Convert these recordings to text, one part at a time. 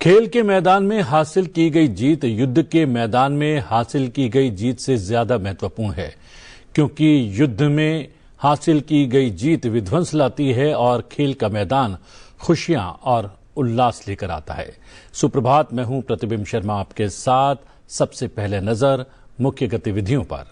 खेल के मैदान में हासिल की गई जीत युद्ध के मैदान में हासिल की गई जीत से ज्यादा महत्वपूर्ण है, क्योंकि युद्ध में हासिल की गई जीत विध्वंस लाती है और खेल का मैदान खुशियां और उल्लास लेकर आता है। सुप्रभात, मैं हूं प्रतिबिंब शर्मा आपके साथ। सबसे पहले नजर मुख्य गतिविधियों पर।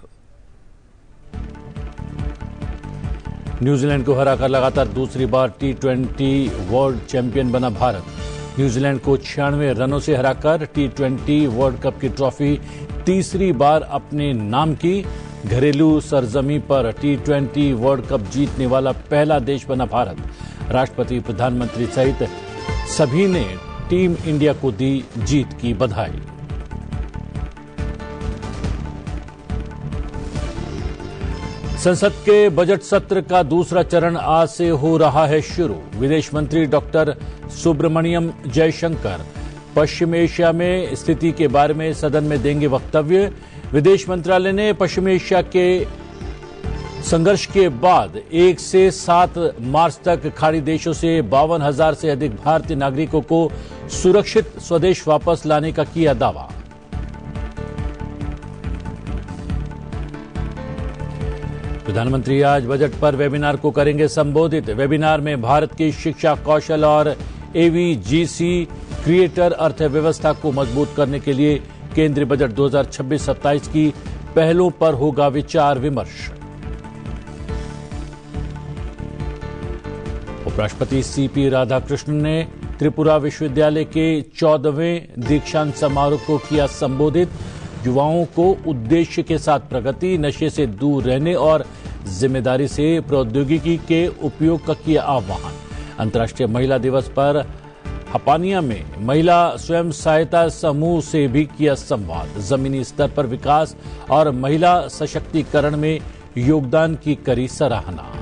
न्यूजीलैंड को हराकर लगातार दूसरी बार T20 वर्ल्ड चैंपियन बना भारत। न्यूजीलैंड को 96 रनों से हराकर T20 वर्ल्ड कप की ट्रॉफी तीसरी बार अपने नाम की। घरेलू सरजमी पर T20 वर्ल्ड कप जीतने वाला पहला देश बना भारत। राष्ट्रपति, प्रधानमंत्री सहित सभी ने टीम इंडिया को दी जीत की बधाई। संसद के बजट सत्र का दूसरा चरण आज से हो रहा है शुरू। विदेश मंत्री डॉक्टर सुब्रमण्यम जयशंकर पश्चिम एशिया में स्थिति के बारे में सदन में देंगे वक्तव्य। विदेश मंत्रालय ने पश्चिम एशिया के संघर्ष के बाद 1 से 7 मार्च तक खाड़ी देशों से 52,000 से अधिक भारतीय नागरिकों को सुरक्षित स्वदेश वापस लाने का किया दावा। प्रधानमंत्री आज बजट पर वेबिनार को करेंगे संबोधित। वेबिनार में भारत की शिक्षा, कौशल और एवीजीसी क्रिएटर अर्थव्यवस्था को मजबूत करने के लिए केंद्रीय बजट 2026-27 की पहलों पर होगा विचार विमर्श। उपराष्ट्रपति सीपी राधाकृष्णन ने त्रिपुरा विश्वविद्यालय के 14वें दीक्षांत समारोह को किया संबोधित। युवाओं को उद्देश्य के साथ प्रगति, नशे से दूर रहने और जिम्मेदारी से प्रौद्योगिकी के उपयोग का किया आह्वान। अंतर्राष्ट्रीय महिला दिवस पर हपानिया में महिला स्वयं सहायता समूह से भी किया संवाद। जमीनी स्तर पर विकास और महिला सशक्तिकरण में योगदान की करी सराहना।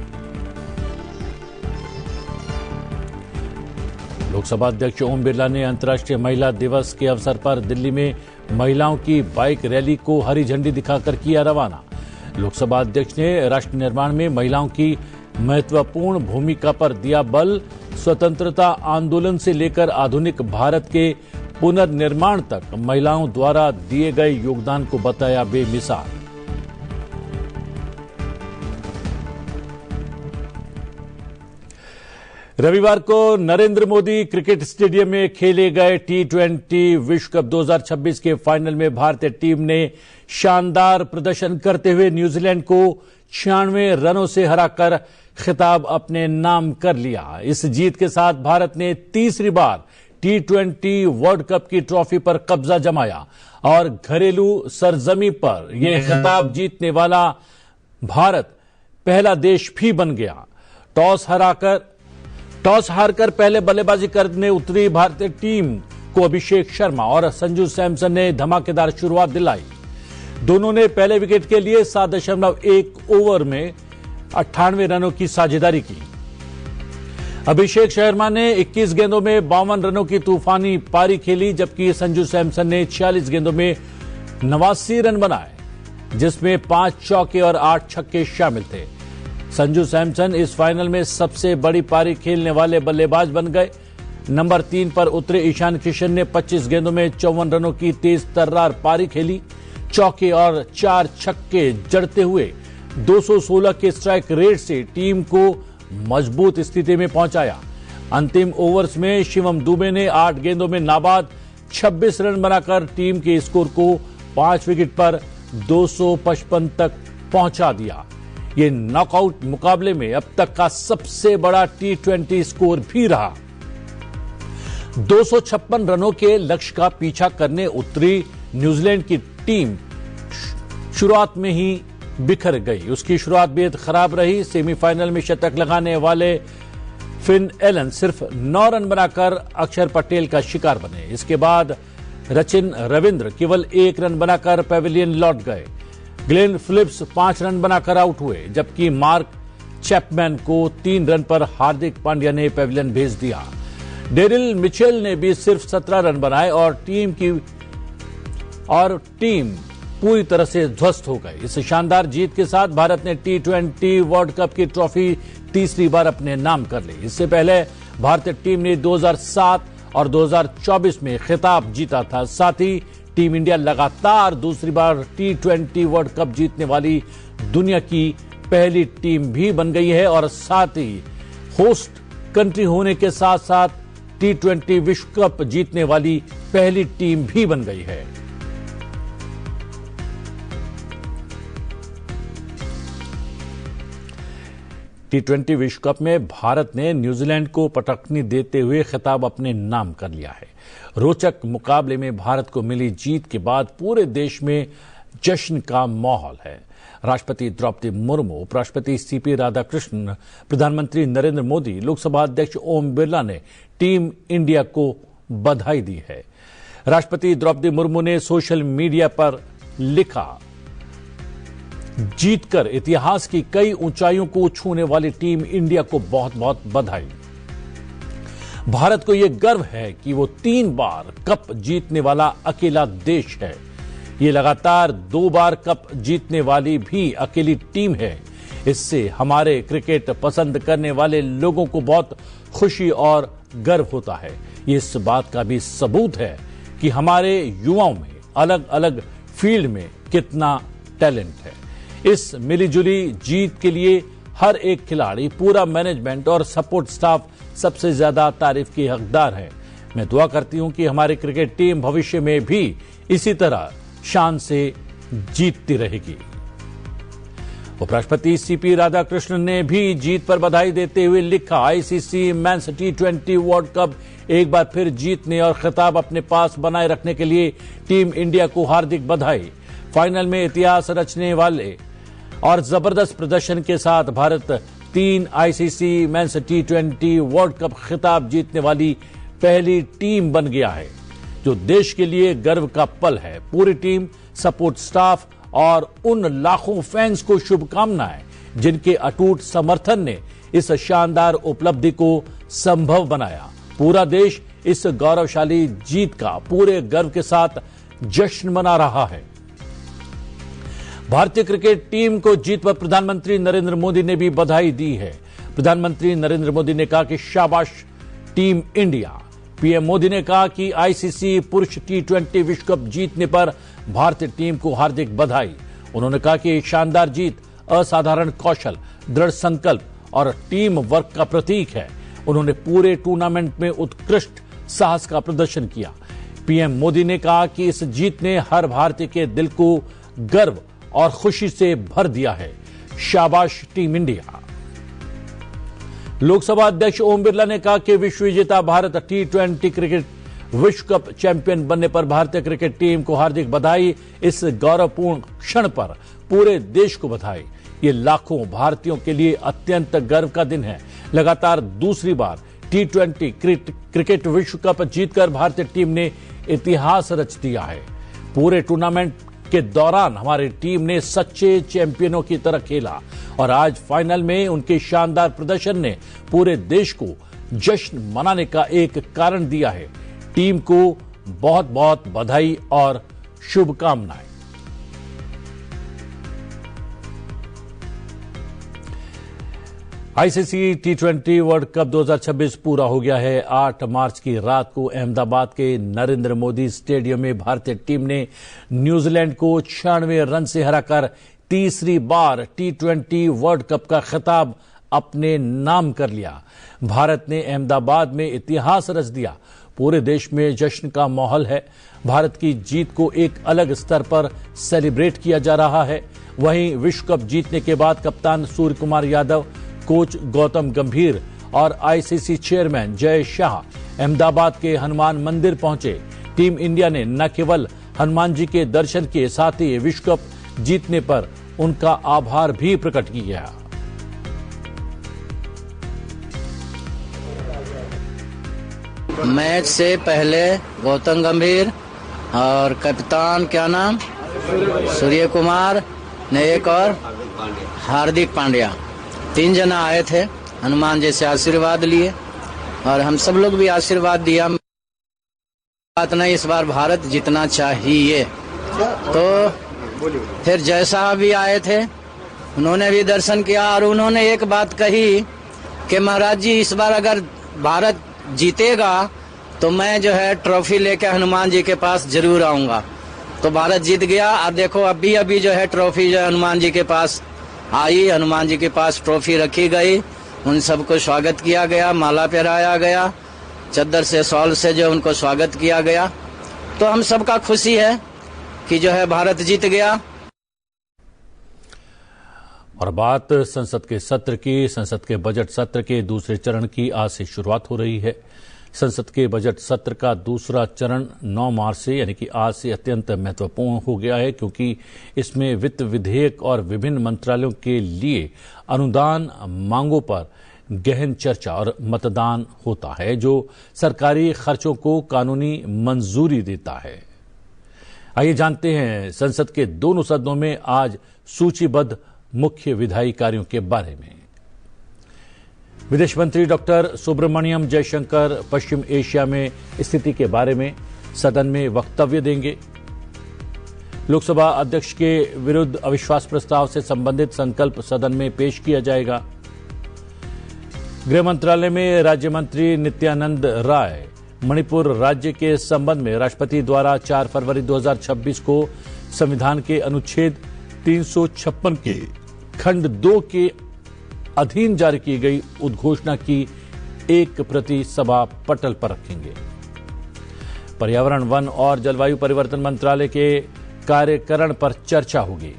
लोकसभा अध्यक्ष ओम बिरला ने अंतर्राष्ट्रीय महिला दिवस के अवसर पर दिल्ली में महिलाओं की बाइक रैली को हरी झंडी दिखाकर किया रवाना। लोकसभा अध्यक्ष ने राष्ट्र निर्माण में महिलाओं की महत्वपूर्ण भूमिका पर दिया बल। स्वतंत्रता आंदोलन से लेकर आधुनिक भारत के पुनर्निर्माण तक महिलाओं द्वारा दिए गए योगदान को बताया बेमिसाल। रविवार को नरेंद्र मोदी क्रिकेट स्टेडियम में खेले गए T20 विश्व कप 2026 के फाइनल में भारतीय टीम ने शानदार प्रदर्शन करते हुए न्यूजीलैंड को 96 रनों से हराकर खिताब अपने नाम कर लिया। इस जीत के साथ भारत ने तीसरी बार T20 वर्ल्ड कप की ट्रॉफी पर कब्जा जमाया और घरेलू सरजमी पर यह खिताब जीतने वाला भारत पहला देश भी बन गया। टॉस हारकर पहले बल्लेबाजी करने उतरी भारतीय टीम को अभिषेक शर्मा और संजू सैमसन ने धमाकेदार शुरुआत दिलाई। दोनों ने पहले विकेट के लिए 7.1 ओवर में 98 रनों की साझेदारी की। अभिषेक शर्मा ने 21 गेंदों में 52 रनों की तूफानी पारी खेली, जबकि संजू सैमसन ने 46 गेंदों में 89 रन बनाए, जिसमें 5 चौके और 8 छक्के शामिल थे। संजू सैमसन इस फाइनल में सबसे बड़ी पारी खेलने वाले बल्लेबाज बन गए। नंबर 3 पर उतरे ईशान किशन ने 25 गेंदों में 54 रनों की तेज तर्रार पारी खेली। चौके और 4 छक्के जड़ते हुए 216 के स्ट्राइक रेट से टीम को मजबूत स्थिति में पहुंचाया। अंतिम ओवर्स में शिवम दुबे ने 8 गेंदों में नाबाद 26 रन बनाकर टीम के स्कोर को 5 विकेट पर 255 तक पहुंचा दिया। ये नॉकआउट मुकाबले में अब तक का सबसे बड़ा T20 स्कोर भी रहा। 256 रनों के लक्ष्य का पीछा करने उतरी न्यूजीलैंड की टीम शुरुआत में ही बिखर गई। उसकी शुरुआत बेहद खराब रही। सेमीफाइनल में शतक लगाने वाले फिन एलन सिर्फ 9 रन बनाकर अक्षर पटेल का शिकार बने। इसके बाद सचिन रविंद्र केवल 1 रन बनाकर पेविलियन लौट गए। ग्लेन फिलिप्स 5 रन बनाकर आउट हुए, जबकि मार्क चैपमैन को 3 रन पर हार्दिक पांड्या ने पेविलियन भेज दिया। डेरिल मिचेल ने भी सिर्फ 17 रन बनाए और टीम पूरी तरह से ध्वस्त हो गई। इस शानदार जीत के साथ भारत ने T20 वर्ल्ड कप की ट्रॉफी तीसरी बार अपने नाम कर ली। इससे पहले भारतीय टीम ने 2007 और 2024 में खिताब जीता था। साथ ही टीम इंडिया लगातार दूसरी बार T20 वर्ल्ड कप जीतने वाली दुनिया की पहली टीम भी बन गई है और साथ ही होस्ट कंट्री होने के साथ साथ T20 विश्व कप जीतने वाली पहली टीम भी बन गई है। T20 विश्व कप में भारत ने न्यूजीलैंड को पटखनी देते हुए खिताब अपने नाम कर लिया है। रोचक मुकाबले में भारत को मिली जीत के बाद पूरे देश में जश्न का माहौल है। राष्ट्रपति द्रौपदी मुर्मू, उपराष्ट्रपति सीपी राधाकृष्णन, प्रधानमंत्री नरेंद्र मोदी, लोकसभा अध्यक्ष ओम बिरला ने टीम इंडिया को बधाई दी है। राष्ट्रपति द्रौपदी मुर्मू ने सोशल मीडिया पर लिखा, जीतकर इतिहास की कई ऊंचाइयों को छूने वाली टीम इंडिया को बहुत बहुत बधाई। भारत को यह गर्व है कि वो 3 बार कप जीतने वाला अकेला देश है। ये लगातार 2 बार कप जीतने वाली भी अकेली टीम है। इससे हमारे क्रिकेट पसंद करने वाले लोगों को बहुत खुशी और गर्व होता है। ये इस बात का भी सबूत है कि हमारे युवाओं में अलग अलग फील्ड में कितना टैलेंट है। इस मिलीजुली जीत के लिए हर एक खिलाड़ी, पूरा मैनेजमेंट और सपोर्ट स्टाफ सबसे ज्यादा तारीफ के हकदार है। मैं दुआ करती हूं कि हमारी क्रिकेट टीम भविष्य में भी इसी तरह शान से जीतती रहेगी। उपराष्ट्रपति सीपी राधाकृष्णन ने भी जीत पर बधाई देते हुए लिखा, ICC men's T20 world cup एक बार फिर जीतने और खिताब अपने पास बनाए रखने के लिए टीम इंडिया को हार्दिक बधाई। फाइनल में इतिहास रचने वाले और जबरदस्त प्रदर्शन के साथ Bharat 3 ICC men's T20 world cup खिताब जीतने वाली पहली टीम बन गया है, जो देश के लिए गर्व का पल है। पूरी टीम, सपोर्ट स्टाफ और उन लाखों फैंस को शुभकामनाएं जिनके अटूट समर्थन ने इस शानदार उपलब्धि को संभव बनाया। पूरा देश इस गौरवशाली जीत का पूरे गर्व के साथ जश्न मना रहा है। भारतीय क्रिकेट टीम को जीत पर प्रधानमंत्री नरेंद्र मोदी ने भी बधाई दी है। प्रधानमंत्री नरेंद्र मोदी ने कहा कि शाबाश टीम इंडिया। पीएम मोदी ने कहा कि आईसीसी पुरुष T20 विश्व कप जीतने पर भारतीय टीम को हार्दिक बधाई। उन्होंने कहा कि शानदार जीत असाधारण कौशल, दृढ़ संकल्प और टीम वर्क का प्रतीक है। उन्होंने पूरे टूर्नामेंट में उत्कृष्ट साहस का प्रदर्शन किया। पीएम मोदी ने कहा कि इस जीत ने हर भारतीय के दिल को गर्व और खुशी से भर दिया है। शाबाश टीम इंडिया। लोकसभा अध्यक्ष ओम बिरला ने कहा कि विश्व विजेता भारत T20 क्रिकेट विश्व कप चैंपियन बनने पर भारतीय क्रिकेट टीम को हार्दिक बधाई। इस गौरवपूर्ण क्षण पर पूरे देश को बधाई। ये लाखों भारतीयों के लिए अत्यंत गर्व का दिन है। लगातार दूसरी बार T20 क्रिकेट विश्व कप जीतकर भारतीय टीम ने इतिहास रच दिया है। पूरे टूर्नामेंट के दौरान हमारी टीम ने सच्चे चैंपियनों की तरह खेला और आज फाइनल में उनके शानदार प्रदर्शन ने पूरे देश को जश्न मनाने का एक कारण दिया है। टीम को बहुत बहुत बधाई और शुभकामनाएं। आईसीसी T20 वर्ल्ड कप 2026 पूरा हो गया है। 8 मार्च की रात को अहमदाबाद के नरेंद्र मोदी स्टेडियम में भारतीय टीम ने न्यूजीलैंड को 96 रन से हराकर तीसरी बार T20 वर्ल्ड कप का खिताब अपने नाम कर लिया। भारत ने अहमदाबाद में इतिहास रच दिया। पूरे देश में जश्न का माहौल है। भारत की जीत को एक अलग स्तर पर सेलिब्रेट किया जा रहा है। वहीं विश्व कप जीतने के बाद कप्तान सूर्य कुमार यादव, कोच गौतम गंभीर और आईसीसी चेयरमैन जय शाह अहमदाबाद के हनुमान मंदिर पहुंचे। टीम इंडिया ने न केवल हनुमान जी के दर्शन किए, साथ ही विश्व कप जीतने पर उनका आभार भी प्रकट किया। मैच से पहले गौतम गंभीर और कप्तान क्या नाम सूर्य कुमार ने एक और हार्दिक पांड्या 3 जना आए थे। हनुमान जी से आशीर्वाद लिए और हम सब लोग भी आशीर्वाद दिया। बात नहीं, इस बार भारत जीतना चाहिए। तो फिर जैसा भी आए थे उन्होंने भी दर्शन किया और उन्होंने एक बात कही कि महाराज जी इस बार अगर भारत जीतेगा तो मैं जो है ट्रॉफी लेकर हनुमान जी के पास जरूर आऊंगा। तो भारत जीत गया। और देखो अभी जो है ट्रॉफी जो हनुमान जी के पास आई, हनुमान जी के पास ट्रॉफी रखी गई, उन सबको स्वागत किया गया, माला पहनाया गया, चद्दर से शॉल से जो उनको स्वागत किया गया। तो हम सबका खुशी है कि जो है भारत जीत गया। और बात संसद के सत्र की, संसद के बजट सत्र के दूसरे चरण की आज से शुरुआत हो रही है। संसद के बजट सत्र का दूसरा चरण 9 मार्च से यानी कि आज से अत्यंत महत्वपूर्ण हो गया है, क्योंकि इसमें वित्त विधेयक और विभिन्न मंत्रालयों के लिए अनुदान मांगों पर गहन चर्चा और मतदान होता है, जो सरकारी खर्चों को कानूनी मंजूरी देता है। आइए जानते हैं संसद के दोनों सदनों में आज सूचीबद्ध मुख्य विधायी कार्यों के बारे में। विदेश मंत्री डॉक्टर सुब्रमण्यम जयशंकर पश्चिम एशिया में स्थिति के बारे में सदन में वक्तव्य देंगे। लोकसभा अध्यक्ष के विरुद्ध अविश्वास प्रस्ताव से संबंधित संकल्प सदन में पेश किया जाएगा। गृह मंत्रालय में राज्य मंत्री नित्यानंद राय मणिपुर राज्य के संबंध में राष्ट्रपति द्वारा 4 फरवरी 2026 को संविधान के अनुच्छेद 356 के खंड 2 के अधीन जारी की गई उद्घोषणा की एक प्रति सभा पटल पर रखेंगे। पर्यावरण, वन और जलवायु परिवर्तन मंत्रालय के कार्यकरण पर चर्चा होगी।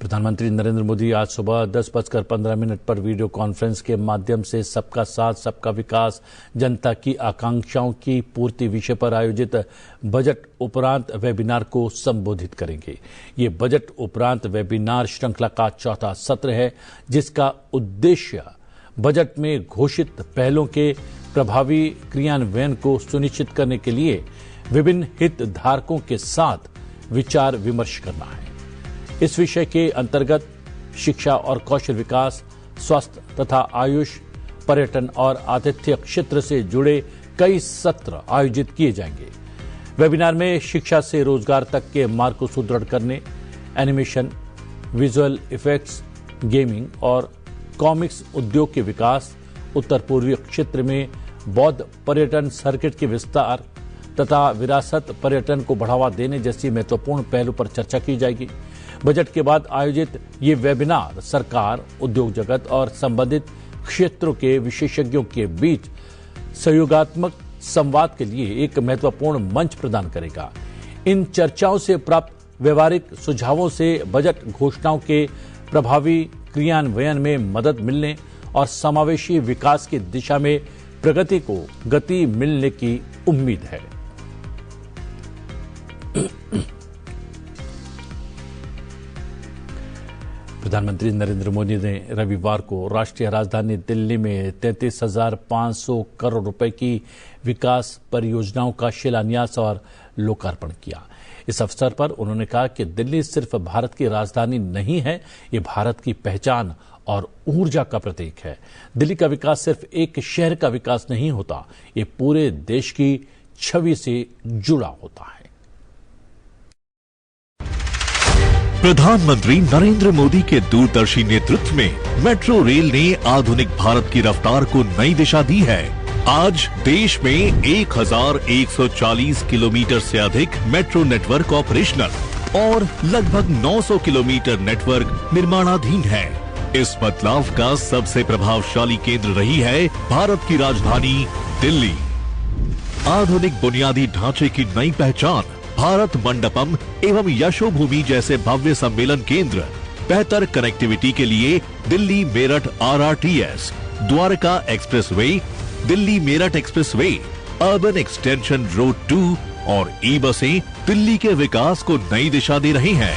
प्रधानमंत्री नरेंद्र मोदी आज सुबह 10:15 पर वीडियो कॉन्फ्रेंस के माध्यम से सबका साथ सबका विकास, जनता की आकांक्षाओं की पूर्ति विषय पर आयोजित बजट उपरांत वेबिनार को संबोधित करेंगे। ये बजट उपरांत वेबिनार श्रृंखला का चौथा सत्र है, जिसका उद्देश्य बजट में घोषित पहलों के प्रभावी क्रियान्वयन को सुनिश्चित करने के लिए विभिन्न हितधारकों के साथ विचार विमर्श करना है। इस विषय के अंतर्गत शिक्षा और कौशल विकास, स्वास्थ्य तथा आयुष, पर्यटन और आतिथ्य क्षेत्र से जुड़े कई सत्र आयोजित किए जाएंगे। वेबिनार में शिक्षा से रोजगार तक के मार्ग को सुदृढ़ करने, एनिमेशन, विजुअल इफेक्ट्स, गेमिंग और कॉमिक्स उद्योग के विकास, उत्तर पूर्वी क्षेत्र में बौद्ध पर्यटन सर्किट के विस्तार तथा विरासत पर्यटन को बढ़ावा देने जैसी महत्वपूर्ण पहलू पर चर्चा की जाएगी। बजट के बाद आयोजित ये वेबिनार सरकार, उद्योग जगत और संबंधित क्षेत्रों के विशेषज्ञों के बीच सहयोगात्मक संवाद के लिए एक महत्वपूर्ण मंच प्रदान करेगा। इन चर्चाओं से प्राप्त व्यवहारिक सुझावों से बजट घोषणाओं के प्रभावी क्रियान्वयन में मदद मिलने और समावेशी विकास की दिशा में प्रगति को गति मिलने की उम्मीद है। प्रधानमंत्री नरेंद्र मोदी ने रविवार को राष्ट्रीय राजधानी दिल्ली में 33,500 करोड़ रुपए की विकास परियोजनाओं का शिलान्यास और लोकार्पण किया। इस अवसर पर उन्होंने कहा कि दिल्ली सिर्फ भारत की राजधानी नहीं है, ये भारत की पहचान और ऊर्जा का प्रतीक है। दिल्ली का विकास सिर्फ एक शहर का विकास नहीं होता, ये पूरे देश की छवि से जुड़ा होता है। प्रधानमंत्री नरेंद्र मोदी के दूरदर्शी नेतृत्व में मेट्रो रेल ने आधुनिक भारत की रफ्तार को नई दिशा दी है। आज देश में 1140 किलोमीटर से अधिक मेट्रो नेटवर्क ऑपरेशनल और लगभग 900 किलोमीटर नेटवर्क निर्माणाधीन है। इस बदलाव का सबसे प्रभावशाली केंद्र रही है भारत की राजधानी दिल्ली। आधुनिक बुनियादी ढांचे की नई पहचान, भारत मंडपम एवं यशोभूमि जैसे भव्य सम्मेलन केंद्र, बेहतर कनेक्टिविटी के लिए Delhi Meerut RRTS, Dwarka expressway, Delhi Meerut expressway, urban extension road 2 और ई-बसें दिल्ली के विकास को नई दिशा दे रही हैं।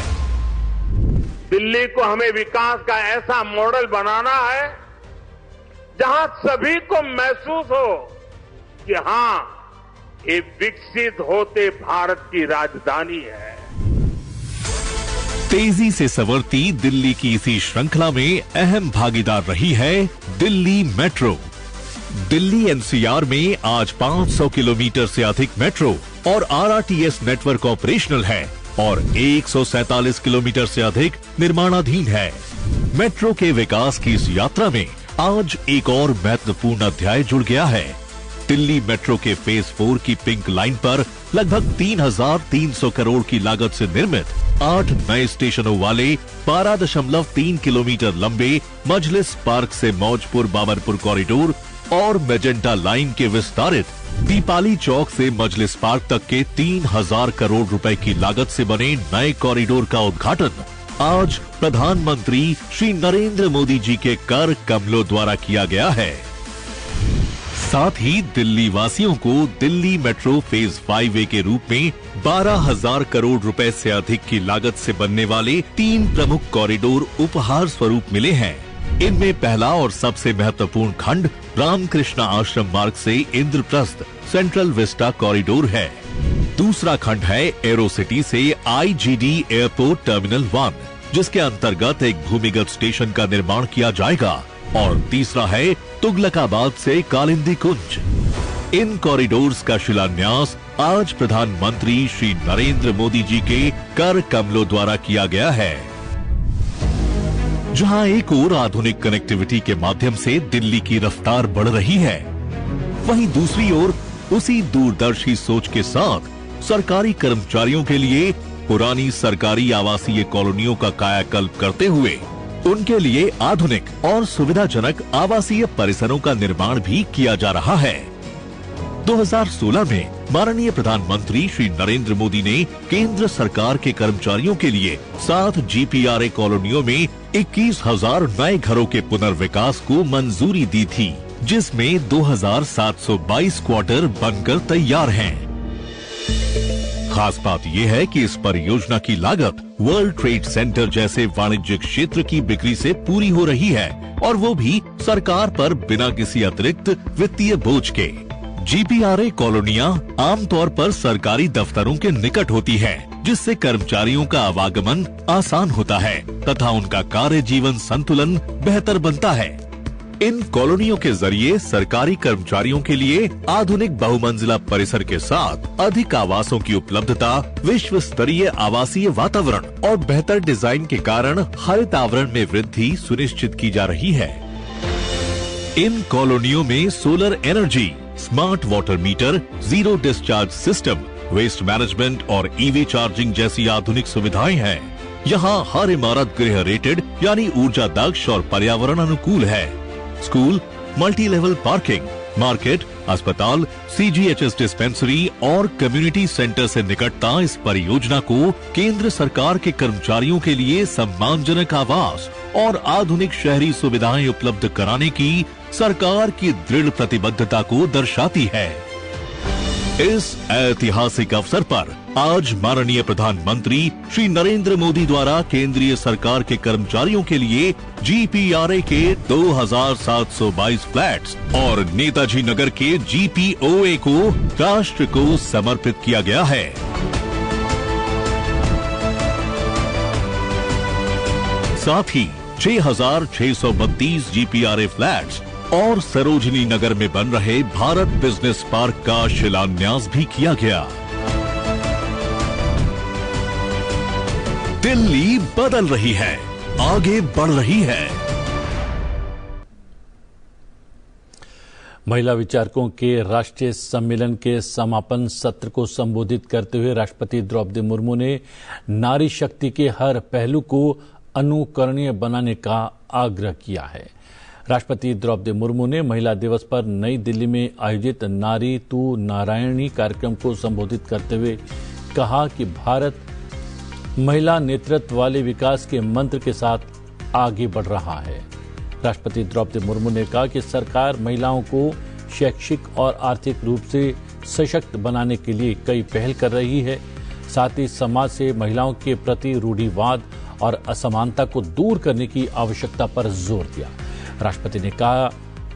दिल्ली को हमें विकास का ऐसा मॉडल बनाना है जहां सभी को महसूस हो कि हाँ, ये विकसित होते भारत की राजधानी है। तेजी से संवरती दिल्ली की इसी श्रृंखला में अहम भागीदार रही है दिल्ली मेट्रो। दिल्ली NCR में आज 500 किलोमीटर से अधिक मेट्रो और RRTS नेटवर्क ऑपरेशनल है और 147 किलोमीटर से अधिक निर्माणाधीन है। मेट्रो के विकास की इस यात्रा में आज एक और महत्वपूर्ण अध्याय जुड़ गया है। दिल्ली मेट्रो के फेज 4 की पिंक लाइन पर लगभग 3,300 करोड़ की लागत से निर्मित 8 नए स्टेशनों वाले 12.3 किलोमीटर लंबे मजलिस पार्क से मौजपुर बाबरपुर कॉरिडोर और मेजेंटा लाइन के विस्तारित दीपाली चौक से मजलिस पार्क तक के 3,000 करोड़ रुपए की लागत से बने नए कॉरिडोर का उद्घाटन आज प्रधानमंत्री श्री नरेंद्र मोदी जी के कर कमलों द्वारा किया गया है। साथ ही दिल्ली वासियों को दिल्ली मेट्रो फेज 5A के रूप में 12,000 करोड़ रुपए से अधिक की लागत से बनने वाले 3 प्रमुख कॉरिडोर उपहार स्वरूप मिले हैं। इनमें पहला और सबसे महत्वपूर्ण खंड रामकृष्ण आश्रम मार्ग से इंद्रप्रस्थ सेंट्रल विस्टा कॉरिडोर है। दूसरा खंड है एरो सिटी से IGD एयरपोर्ट टर्मिनल 1, जिसके अंतर्गत एक भूमिगत स्टेशन का निर्माण किया जाएगा, और तीसरा है तुगलकाबाद से कालिंदी कुंज। इन कॉरिडोर्स का शिलान्यास आज प्रधानमंत्री श्री नरेंद्र मोदी जी के कर कमलों द्वारा किया गया है। जहां एक ओर आधुनिक कनेक्टिविटी के माध्यम से दिल्ली की रफ्तार बढ़ रही है, वहीं दूसरी ओर उसी दूरदर्शी सोच के साथ सरकारी कर्मचारियों के लिए पुरानी सरकारी आवासीय कॉलोनियों का कायाकल्प करते हुए उनके लिए आधुनिक और सुविधाजनक आवासीय परिसरों का निर्माण भी किया जा रहा है। 2016 में माननीय प्रधानमंत्री श्री नरेंद्र मोदी ने केंद्र सरकार के कर्मचारियों के लिए 7 GPRA कॉलोनियों में 21,000 नए घरों के पुनर्विकास को मंजूरी दी थी, जिसमें 2,722 क्वार्टर बनकर तैयार हैं। खास बात यह है कि इस परियोजना की लागत वर्ल्ड ट्रेड सेंटर जैसे वाणिज्यिक क्षेत्र की बिक्री से पूरी हो रही है, और वो भी सरकार पर बिना किसी अतिरिक्त वित्तीय बोझ के। GPRA कॉलोनियां आमतौर पर सरकारी दफ्तरों के निकट होती हैं, जिससे कर्मचारियों का आवागमन आसान होता है तथा उनका कार्य जीवन संतुलन बेहतर बनता है। इन कॉलोनियों के जरिए सरकारी कर्मचारियों के लिए आधुनिक बहुमंजिला परिसर के साथ अधिक आवासों की उपलब्धता, विश्व स्तरीय आवासीय वातावरण और बेहतर डिजाइन के कारण हरित आवरण में वृद्धि सुनिश्चित की जा रही है। इन कॉलोनियों में solar energy, smart water meter, zero discharge system, waste management और EV चार्जिंग जैसी आधुनिक सुविधाएं हैं। यहाँ हर इमारत गृह रेटेड यानी ऊर्जा दक्ष और पर्यावरण अनुकूल है। School, multi level parking, market, अस्पताल, CGHS डिस्पेंसरी और कम्युनिटी सेंटर से निकटता इस परियोजना को केंद्र सरकार के कर्मचारियों के लिए सम्मानजनक आवास और आधुनिक शहरी सुविधाएं उपलब्ध कराने की सरकार की दृढ़ प्रतिबद्धता को दर्शाती है। इस ऐतिहासिक अवसर पर आज माननीय प्रधानमंत्री श्री नरेंद्र मोदी द्वारा केंद्रीय सरकार के कर्मचारियों के लिए GPRA के 2,722 फ्लैट्स और नेताजी नगर के GPOA को राष्ट्र को समर्पित किया गया है। साथ ही 6,632 GPRA फ्लैट्स और सरोजनी नगर में बन रहे भारत बिजनेस पार्क का शिलान्यास भी किया गया। दिल्ली बदल रही है, आगे बढ़ रही है। महिला विचारकों के राष्ट्रीय सम्मेलन के समापन सत्र को संबोधित करते हुए राष्ट्रपति द्रौपदी मुर्मू ने नारी शक्ति के हर पहलू को अनुकरणीय बनाने का आग्रह किया है। राष्ट्रपति द्रौपदी मुर्मू ने महिला दिवस पर नई दिल्ली में आयोजित नारी तू नारायणी कार्यक्रम को संबोधित करते हुए कहा कि भारत महिला नेतृत्व वाले विकास के मंत्र के साथ आगे बढ़ रहा है। राष्ट्रपति द्रौपदी मुर्मू ने कहा कि सरकार महिलाओं को शैक्षिक और आर्थिक रूप से सशक्त बनाने के लिए कई पहल कर रही है। साथ ही समाज से महिलाओं के प्रति रूढ़िवाद और असमानता को दूर करने की आवश्यकता पर जोर दिया। राष्ट्रपति ने कहा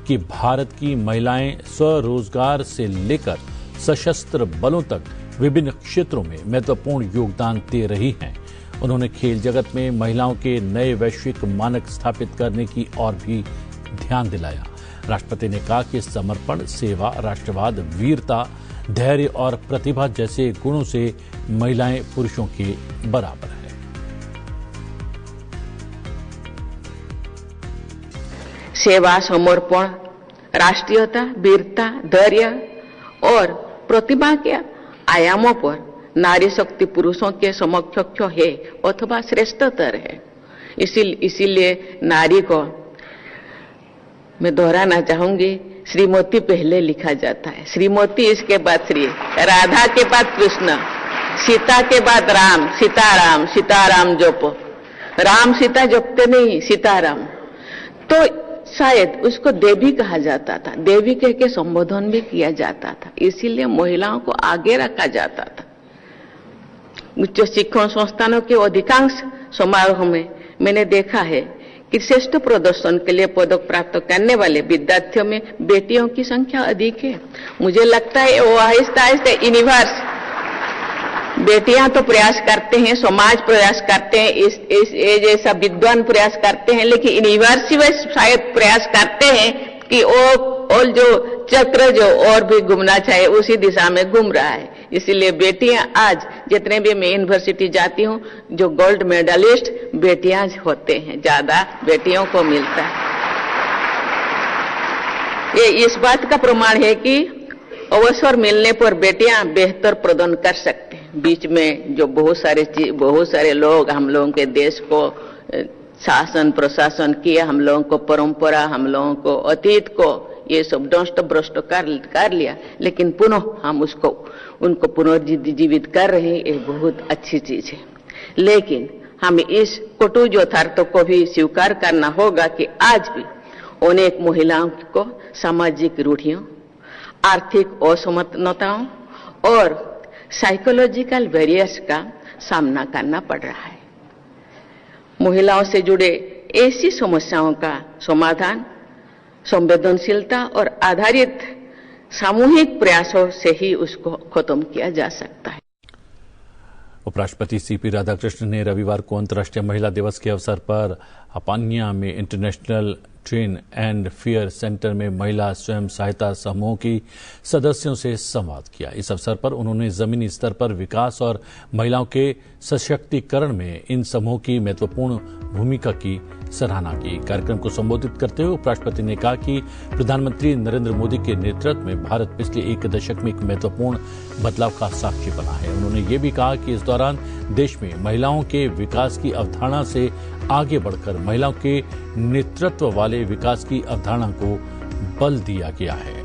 कि भारत की महिलाएं स्वरोजगार से लेकर सशस्त्र बलों तक विभिन्न क्षेत्रों में महत्वपूर्ण योगदान दे रही हैं। उन्होंने खेल जगत में महिलाओं के नए वैश्विक मानक स्थापित करने की ओर भी ध्यान दिलाया। राष्ट्रपति ने कहा कि समर्पण, सेवा, राष्ट्रवाद, वीरता, धैर्य और प्रतिभा जैसे गुणों से महिलाएं पुरुषों के बराबर हैं। सेवा, समर्पण, राष्ट्रीयता, वीरता, धैर्य और प्रतिभा के आयामों पर नारी शक्ति पुरुषों के समकक्ष है अथवा श्रेष्ठतर है। इसीलिए नारी को मैं दोहराना चाहूंगी, श्रीमती पहले लिखा जाता है, श्रीमती इसके बाद श्री, राधा के बाद कृष्ण, सीता के बाद राम, सीताराम, सीताराम जपो, राम सीता जपते नहीं, सीताराम। तो शायद उसको देवी कहा जाता था, देवी कह के संबोधन भी किया जाता था, इसीलिए महिलाओं को आगे रखा जाता था। उच्च शिक्षण संस्थानों के अधिकांश समारोह में मैंने देखा है कि श्रेष्ठ प्रदर्शन के लिए पदक प्राप्त करने वाले विद्यार्थियों में बेटियों की संख्या अधिक है। मुझे लगता है वो आहिस्ता आहिस्ता यूनिवर्स, बेटियां तो प्रयास करते हैं, समाज प्रयास करते हैं, इस जैसा विद्वान प्रयास करते हैं, लेकिन यूनिवर्स शायद प्रयास करते हैं कि वो जो चक्र जो और भी घूमना चाहिए उसी दिशा में घूम रहा है। इसीलिए बेटियां आज जितने भी मैं यूनिवर्सिटी जाती हूँ, जो गोल्ड मेडलिस्ट बेटियां होते हैं, ज्यादा बेटियों को मिलता है। ये इस बात का प्रमाण है कि अवसर मिलने पर बेटियां बेहतर प्रदान कर सकते हैं। बीच में जो बहुत सारे लोग हम लोगों के देश को शासन प्रशासन किया, हम लोगों को परंपरा, हम लोगों को अतीत को ये सब नष्ट भ्रष्ट कर लिया, लेकिन पुनः हम उनको पुनर्जीवित कर रहे हैं, ये बहुत अच्छी चीज है। लेकिन हमें इस कटु यथार्थ को भी स्वीकार करना होगा कि आज भी अनेक महिलाओं को सामाजिक रूढ़ियों, आर्थिक असमानताओं और साइकोलॉजिकल बैरियर्स का सामना करना पड़ रहा है। महिलाओं से जुड़े ऐसी समस्याओं का समाधान संवेदनशीलता और आधारित सामूहिक प्रयासों से ही उसको खत्म किया जा सकता है। उपराष्ट्रपति सीपी राधाकृष्णन ने रविवार को अंतर्राष्ट्रीय महिला दिवस के अवसर पर हपानिया में international train and fair centre में महिला स्वयं सहायता समूह की सदस्यों से संवाद किया। इस अवसर पर उन्होंने जमीनी स्तर पर विकास और महिलाओं के सशक्तिकरण में इन समूह की महत्वपूर्ण भूमिका की सराहना की। कार्यक्रम को संबोधित करते हुए उपराष्ट्रपति ने कहा कि प्रधानमंत्री नरेंद्र मोदी के नेतृत्व में भारत पिछले एक दशक में एक महत्वपूर्ण बदलाव का साक्षी बना है। उन्होंने ये भी कहा कि इस दौरान देश में महिलाओं के विकास की अवधारणा से आगे बढ़कर महिलाओं के नेतृत्व वाले विकास की अवधारणा को बल दिया गया है।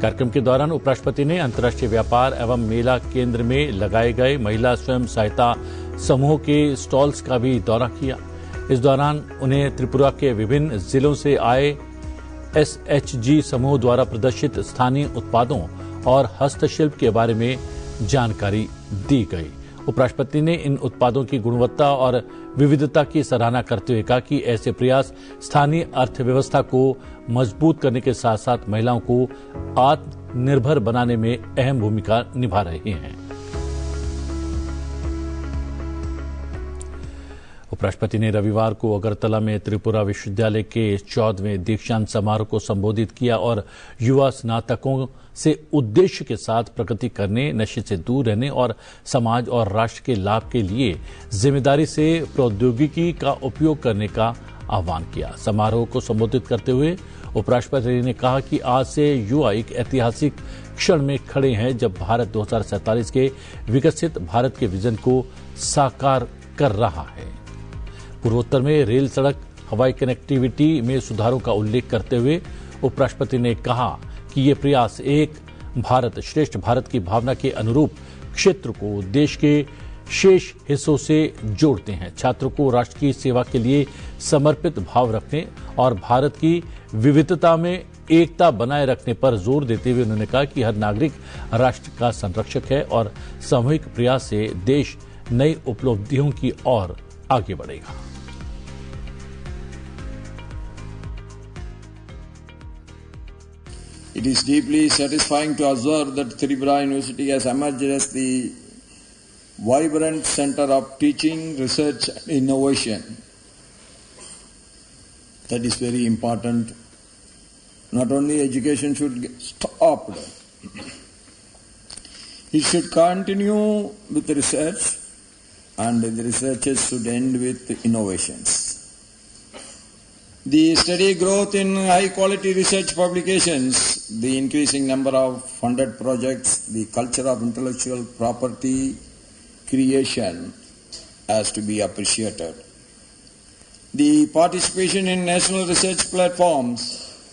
कार्यक्रम के दौरान उपराष्ट्रपति ने अंतर्राष्ट्रीय व्यापार एवं मेला केंद्र में लगाए गए महिला स्वयं सहायता समूह के स्टॉल्स का भी दौरा किया। इस दौरान उन्हें त्रिपुरा के विभिन्न जिलों से आए SHG समूह द्वारा प्रदर्शित स्थानीय उत्पादों और हस्तशिल्प के बारे में जानकारी दी गई। उपराष्ट्रपति ने इन उत्पादों की गुणवत्ता और विविधता की सराहना करते हुए कहा कि ऐसे प्रयास स्थानीय अर्थव्यवस्था को मजबूत करने के साथ साथ महिलाओं को आत्मनिर्भर बनाने में अहम भूमिका निभा रहे हैं। उपराष्ट्रपति ने रविवार को अगरतला में त्रिपुरा विश्वविद्यालय के 14वें दीक्षांत समारोह को संबोधित किया और युवा स्नातकों से उद्देश्य के साथ प्रगति करने, नशे से दूर रहने और समाज और राष्ट्र के लाभ के लिए जिम्मेदारी से प्रौद्योगिकी का उपयोग करने का आह्वान किया। समारोह को संबोधित करते हुए उपराष्ट्रपति ने कहा कि आज से युवा एक ऐतिहासिक क्षण में खड़े हैं जब भारत 2047 के विकसित भारत के विजन को साकार कर रहा है। पूर्वोत्तर में रेल, सड़क, हवाई कनेक्टिविटी में सुधारों का उल्लेख करते हुए उपराष्ट्रपति ने कहा कि ये प्रयास एक भारत श्रेष्ठ भारत की भावना के अनुरूप क्षेत्र को देश के शेष हिस्सों से जोड़ते हैं। छात्रों को राष्ट्र की सेवा के लिए समर्पित भाव रखने और भारत की विविधता में एकता बनाए रखने पर जोर देते हुए उन्होंने कहा कि हर नागरिक राष्ट्र का संरक्षक है और सामूहिक प्रयास से देश नई उपलब्धियों की ओर आगे बढ़ेगा। It is deeply satisfying to observe that Tripura University has emerged as the vibrant center of teaching, research and innovation. That is very important. Not only education should get stopped, it should continue with research and the researches should end with innovations. The steady growth in high-quality research publications, the increasing number of funded projects, the culture of intellectual property creation has to be appreciated. The participation in national research platforms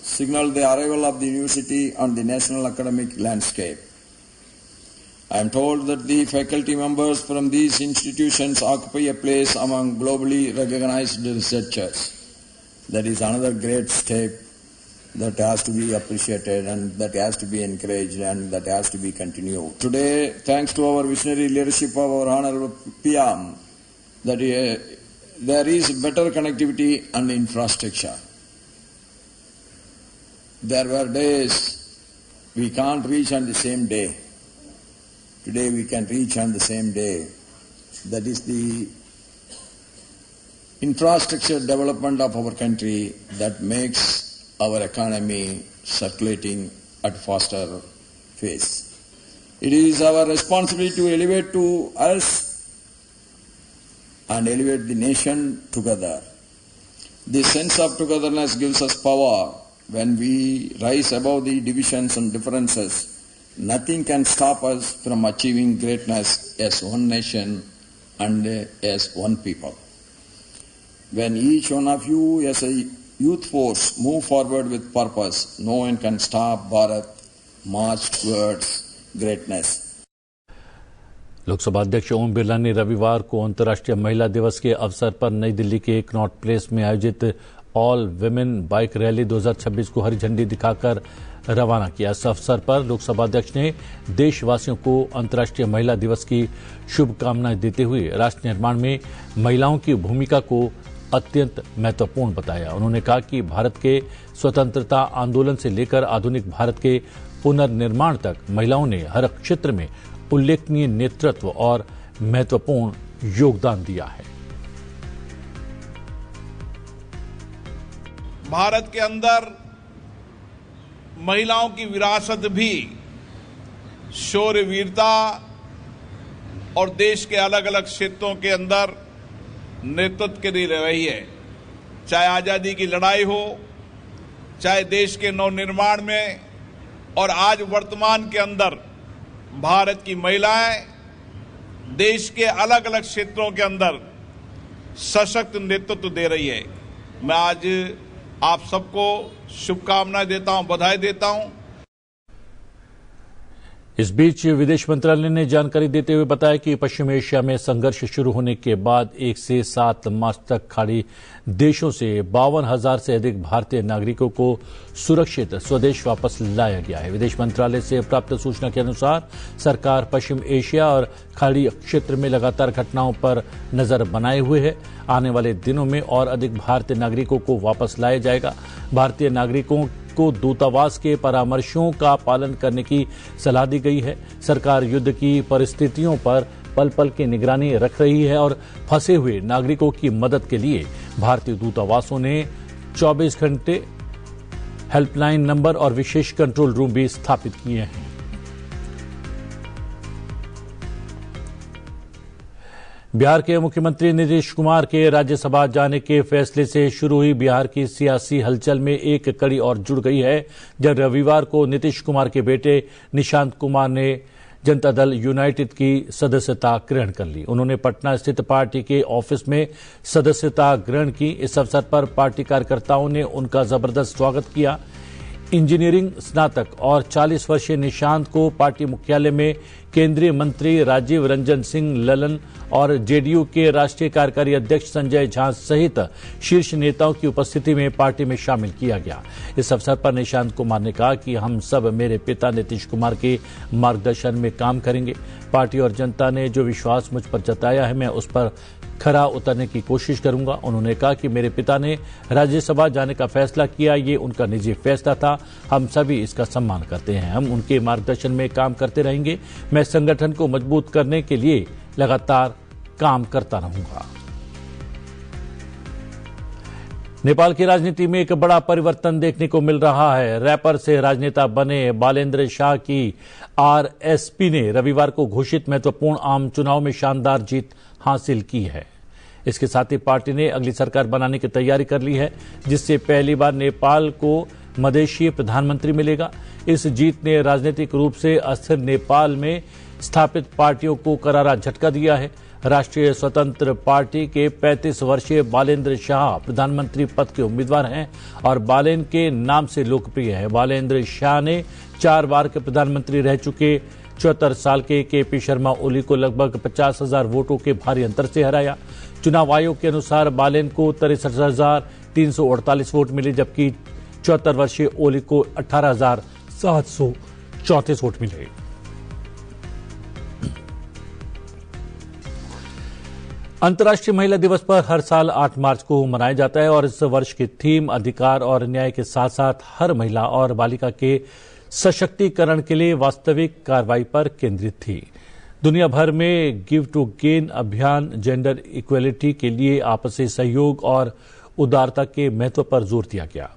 signal the arrival of the university on the national academic landscape. I am told that the faculty members from these institutions occupy a place among globally recognized researchers. That is another great step that has to be appreciated and that has to be encouraged and that has to be continued. Today, thanks to our visionary leadership of our Honorable PM, that there is better connectivity and infrastructure. There were days we can't reach on the same day. Today we can reach on the same day. That is the infrastructure development of our country that makes our economy circulating at faster pace. It is our responsibility to elevate to us and elevate the nation together. This sense of togetherness gives us power. When we rise above the divisions and differences, nothing can stop us from achieving greatness as one nation and as one people. When each one of you as a youth force move forward with purpose, no one can stop Bharat march towards greatness. Lok Sabha अध्यक्ष ओम बिरला ने रविवार को अंतर्राष्ट्रीय महिला दिवस के अवसर पर नई दिल्ली के कनॉट प्लेस में आयोजित ऑल विमेन बाइक रैली 2026 को हरी झंडी दिखाकर रवाना किया। इस अवसर पर लोकसभा अध्यक्ष ने देशवासियों को अंतर्राष्ट्रीय महिला दिवस की शुभकामनाएं देते हुए राष्ट्र निर्माण में महिलाओं की भूमिका को अत्यंत महत्वपूर्ण बताया। उन्होंने कहा कि भारत के स्वतंत्रता आंदोलन से लेकर आधुनिक भारत के पुनर्निर्माण तक महिलाओं ने हर क्षेत्र में उल्लेखनीय नेतृत्व और महत्वपूर्ण योगदान दिया है। भारत के अंदर महिलाओं की विरासत भी शौर्य वीरता और देश के अलग अलग क्षेत्रों के अंदर नेतृत्व के लिए रही है। चाहे आजादी की लड़ाई हो, चाहे देश के नवनिर्माण में, और आज वर्तमान के अंदर भारत की महिलाएं देश के अलग अलग क्षेत्रों के अंदर सशक्त नेतृत्व दे रही है। मैं आज आप सबको शुभकामनाएं देता हूं, बधाई देता हूं। इस बीच विदेश मंत्रालय ने जानकारी देते हुए बताया कि पश्चिम एशिया में संघर्ष शुरू होने के बाद 1 से 7 मार्च तक खाड़ी देशों से 52,000 से अधिक भारतीय नागरिकों को सुरक्षित स्वदेश वापस लाया गया है। विदेश मंत्रालय से प्राप्त सूचना के अनुसार सरकार पश्चिम एशिया और खाड़ी क्षेत्र में लगातार घटनाओं पर नजर बनाए हुए है। आने वाले दिनों में और अधिक भारतीय नागरिकों को वापस लाया जाएगा। भारतीय नागरिकों को दूतावास के परामर्शों का पालन करने की सलाह दी गई है। सरकार युद्ध की परिस्थितियों पर पल पल की निगरानी रख रही है और फंसे हुए नागरिकों की मदद के लिए भारतीय दूतावासों ने 24 घंटे हेल्पलाइन नंबर और विशेष कंट्रोल रूम भी स्थापित किए हैं। बिहार के मुख्यमंत्री नीतीश कुमार के राज्यसभा जाने के फैसले से शुरू हुई बिहार की सियासी हलचल में एक कड़ी और जुड़ गई है, जब रविवार को नीतीश कुमार के बेटे निशांत कुमार ने जनता दल यूनाइटेड की सदस्यता ग्रहण कर ली। उन्होंने पटना स्थित पार्टी के ऑफिस में सदस्यता ग्रहण की। इस अवसर पर पार्टी कार्यकर्ताओं ने उनका जबरदस्त स्वागत किया। इंजीनियरिंग स्नातक और 40 वर्षीय निशांत को पार्टी मुख्यालय में केंद्रीय मंत्री राजीव रंजन सिंह ललन और जेडीयू के राष्ट्रीय कार्यकारी अध्यक्ष संजय झा सहित शीर्ष नेताओं की उपस्थिति में पार्टी में शामिल किया गया। इस अवसर पर निशांत कुमार ने कहा कि हम सब मेरे पिता नीतीश कुमार के मार्गदर्शन में काम करेंगे। पार्टी और जनता ने जो विश्वास मुझ पर जताया है, मैं उस पर खरा उतरने की कोशिश करूंगा। उन्होंने कहा कि मेरे पिता ने राज्यसभा जाने का फैसला किया, ये उनका निजी फैसला था। हम सभी इसका सम्मान करते हैं। हम उनके मार्गदर्शन में काम करते रहेंगे। मैं संगठन को मजबूत करने के लिए लगातार काम करता रहूंगा। नेपाल की राजनीति में एक बड़ा परिवर्तन देखने को मिल रहा है। रैपर से राजनेता बने बालेन्द्र शाह की आरएसपी ने रविवार को घोषित महत्वपूर्ण आम चुनाव में शानदार जीत हासिल की है। इसके साथ ही पार्टी ने अगली सरकार बनाने की तैयारी कर ली है, जिससे पहली बार नेपाल को मदेशीय प्रधानमंत्री मिलेगा। इस जीत ने राजनीतिक रूप से अस्थिर नेपाल में स्थापित पार्टियों को करारा झटका दिया है। राष्ट्रीय स्वतंत्र पार्टी के 35 वर्षीय बालेन्द्र शाह प्रधानमंत्री पद के उम्मीदवार हैं और बालेन के नाम से लोकप्रिय है। बालेन्द्र शाह ने 4 बार के प्रधानमंत्री रह चुके 74 साल के केपी शर्मा ओली को लगभग 50,000 वोटों के भारी अंतर से हराया। चुनाव आयोग के अनुसार बालेन को 63,348 वोट मिले, जबकि 74 वर्षीय ओली को 18,734 वोट मिले। अंतर्राष्ट्रीय महिला दिवस पर हर साल 8 मार्च को मनाया जाता है और इस वर्ष की थीम अधिकार और न्याय के साथ साथ हर महिला और बालिका के सशक्तिकरण के लिए वास्तविक कार्रवाई पर केंद्रित थी। दुनिया भर में गिव टू गेन अभियान जेंडर इक्वेलिटी के लिए आपसी सहयोग और उदारता के महत्व पर जोर दिया गया।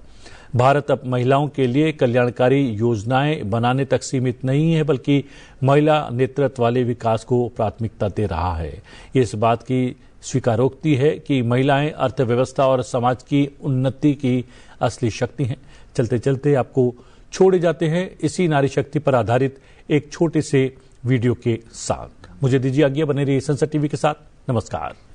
भारत अब महिलाओं के लिए कल्याणकारी योजनाएं बनाने तक सीमित नहीं है, बल्कि महिला नेतृत्व वाले विकास को प्राथमिकता दे रहा है। ये इस बात की स्वीकारोक्ति है कि महिलाएं अर्थव्यवस्था और समाज की उन्नति की असली शक्ति हैं। चलते चलते आपको छोड़े जाते हैं इसी नारी शक्ति पर आधारित एक छोटे से वीडियो के साथ। मुझे दीजिए आज्ञा, बने रहिए संसद टीवी के साथ। नमस्कार।